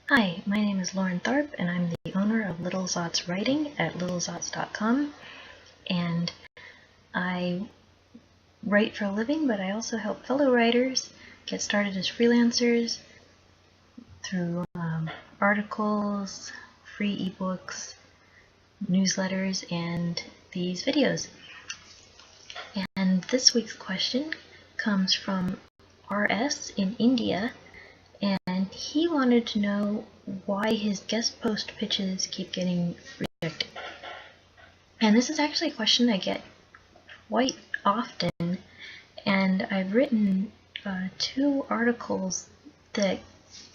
Hi, my name is Lauren Tharp, and I'm the owner of Little Zots Writing at littlezots.com. And I write for a living, but I also help fellow writers get started as freelancers through articles, free ebooks, newsletters, and these videos. And this week's question comes from RS in India, and he wanted to know why his guest post pitches keep getting rejected. And this is actually a question I get quite often, and I've written 2 articles that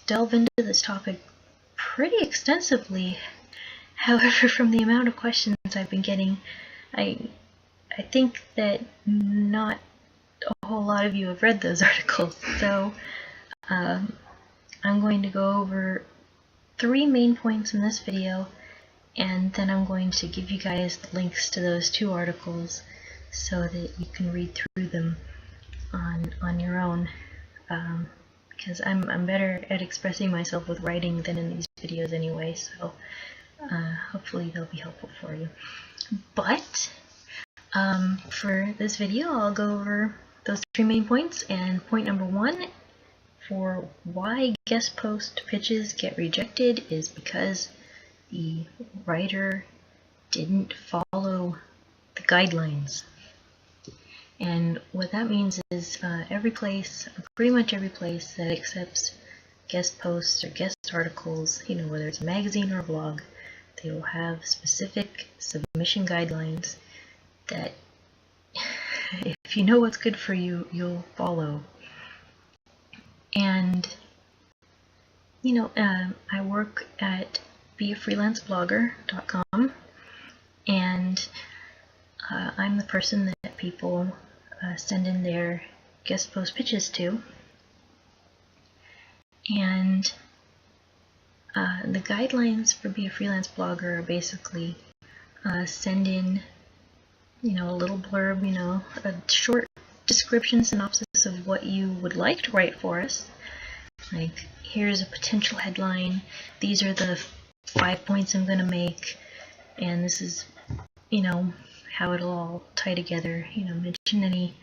delve into this topic pretty extensively. However, from the amount of questions I've been getting, I think that not a whole lot of you have read those articles. So I'm going to go over 3 main points in this video, and then I'm going to give you guys the links to those 2 articles so that you can read through them on your own, because I'm better at expressing myself with writing than in these videos anyway, so hopefully they'll be helpful for you. But for this video, I'll go over those 3 main points, and point number 1 for why guest post pitches get rejected is because the writer didn't follow the guidelines. And what that means is pretty much every place that accepts guest posts or guest articles, whether it's a magazine or a blog, they will have specific submission guidelines that if you know what's good for you, you'll follow. And I work at beafreelanceblogger.com, and I'm the person that people send in their guest post pitches to. And the guidelines for Be a Freelance Blogger are basically send in a little blurb, a short description, synopsis of what you would like to write for us. Like, here's a potential headline, these are the 5 points I'm going to make, and this is, how it'll all tie together. Mention any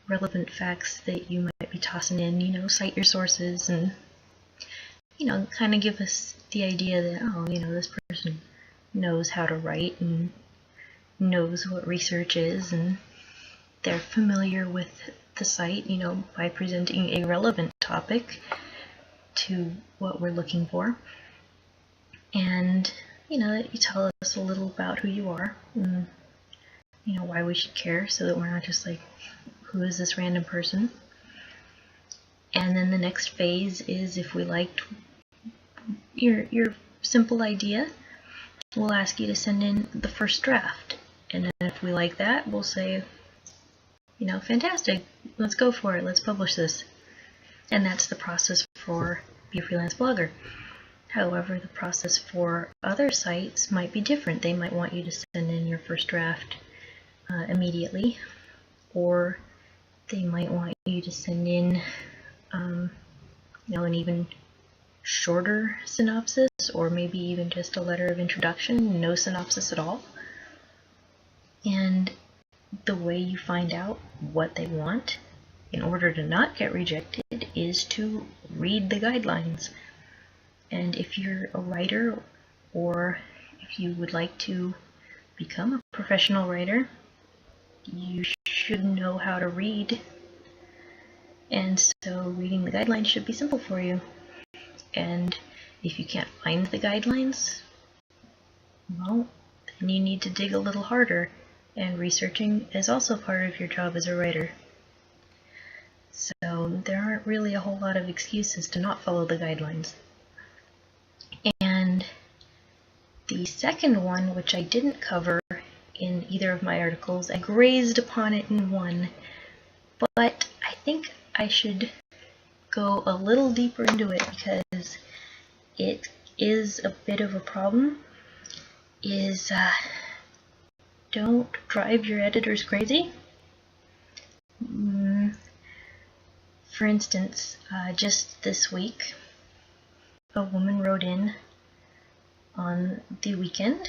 relevant facts that you might be tossing in, cite your sources, and, kind of give us the idea that, this person knows how to write and knows what research is, and they're familiar with the site, by presenting a relevant topic to what we're looking for. And, that you tell us a little about who you are, and, why we should care, so that we're not just like, who is this random person? And then the next phase is, if we liked your simple idea, we'll ask you to send in the first draft. And then if we like that, we'll say, fantastic, let's go for it, let's publish this. And that's the process for Be a Freelance Blogger. However, the process for other sites might be different. They might want you to send in your first draft immediately, or they might want you to send in an even shorter synopsis, or maybe even just a letter of introduction, no synopsis at all. And the way you find out what they want in order to not get rejected is to read the guidelines. And if you're a writer, or if you would like to become a professional writer, you should know how to read. And so reading the guidelines should be simple for you. And if you can't find the guidelines, well, then you need to dig a little harder. And researching is also part of your job as a writer. So there aren't really a whole lot of excuses to not follow the guidelines. And the second one, which I didn't cover in either of my articles, I grazed upon it in one, but I think I should go a little deeper into it because it is a bit of a problem, is don't drive your editors crazy. For instance, just this week, a woman wrote in on the weekend,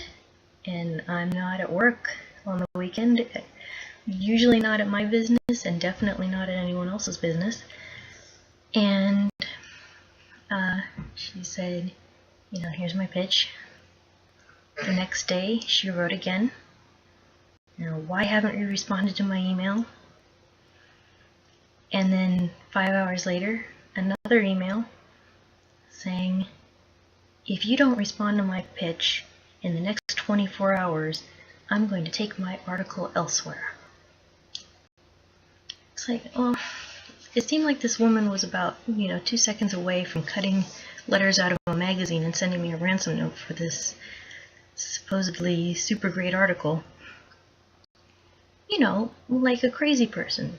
and I'm not at work on the weekend, usually not at my business and definitely not at anyone else's business. And she said, here's my pitch. The next day she wrote again, why haven't you responded to my email? And then 5 hours later, another email saying, if you don't respond to my pitch in the next 24 hours, I'm going to take my article elsewhere. It's like, well, it seemed like this woman was about, 2 seconds away from cutting letters out of a magazine and sending me a ransom note for this supposedly super great article. Like a crazy person.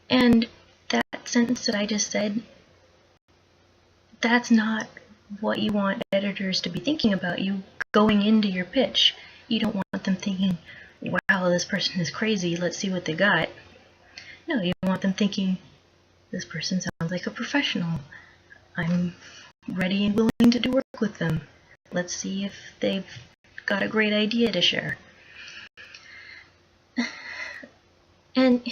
And that sentence that I just said, that's not what you want editors to be thinking about you going into your pitch. You don't want them thinking, wow, this person is crazy, let's see what they got. No, you want them thinking, this person sounds like a professional. I'm ready and willing to do work with them. Let's see if they've got a great idea to share. And,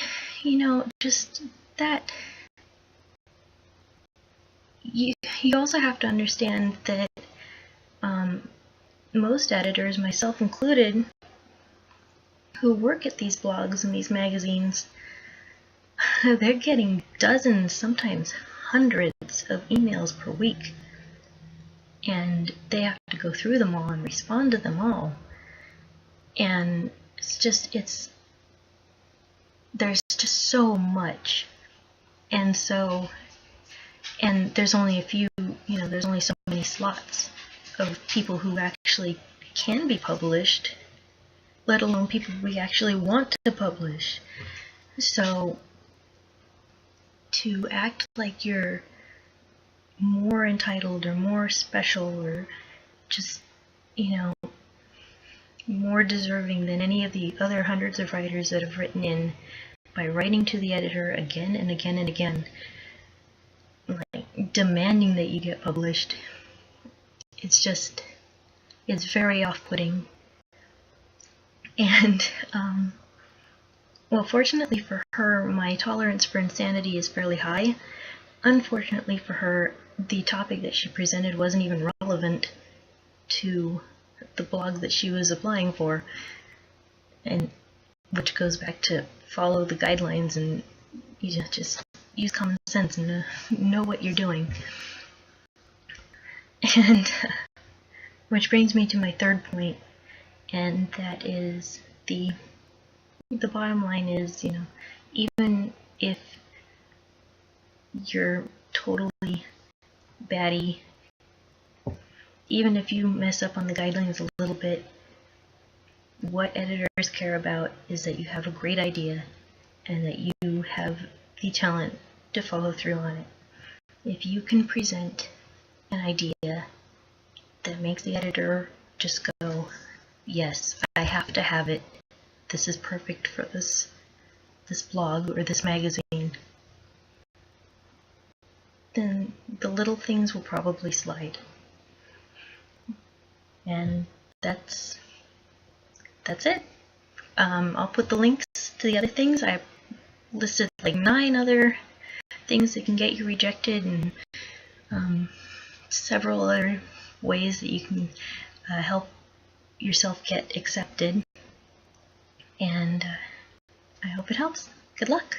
just that, you also have to understand that most editors, myself included, who work at these blogs and these magazines, they're getting dozens, sometimes hundreds of emails per week. And they have to go through them all and respond to them all. And there's just so much. And there's only a few, there's only so many slots of people who actually can be published, let alone people we actually want to publish. So to act like you're more entitled or more special or just, more deserving than any of the other hundreds of writers that have written in by writing to the editor again and again and again, like demanding that you get published, it's very off-putting. And well, fortunately for her, my tolerance for insanity is fairly high. Unfortunately for her, the topic that she presented wasn't even relevant to the blog that she was applying for, and which goes back to follow the guidelines and just use common sense and know what you're doing. And which brings me to my third point, and that is the bottom line is, even if you're totally batty, even if you mess up on the guidelines a little bit, what editors care about is that you have a great idea and that you have the talent to follow through on it. If you can present an idea that makes the editor just go, yes, I have to have it, this is perfect for this blog or this magazine, then the little things will probably slide. And that's it. I'll put the links to the other things. I listed like 9 other things that can get you rejected, and several other ways that you can help yourself get accepted. And I hope it helps. Good luck.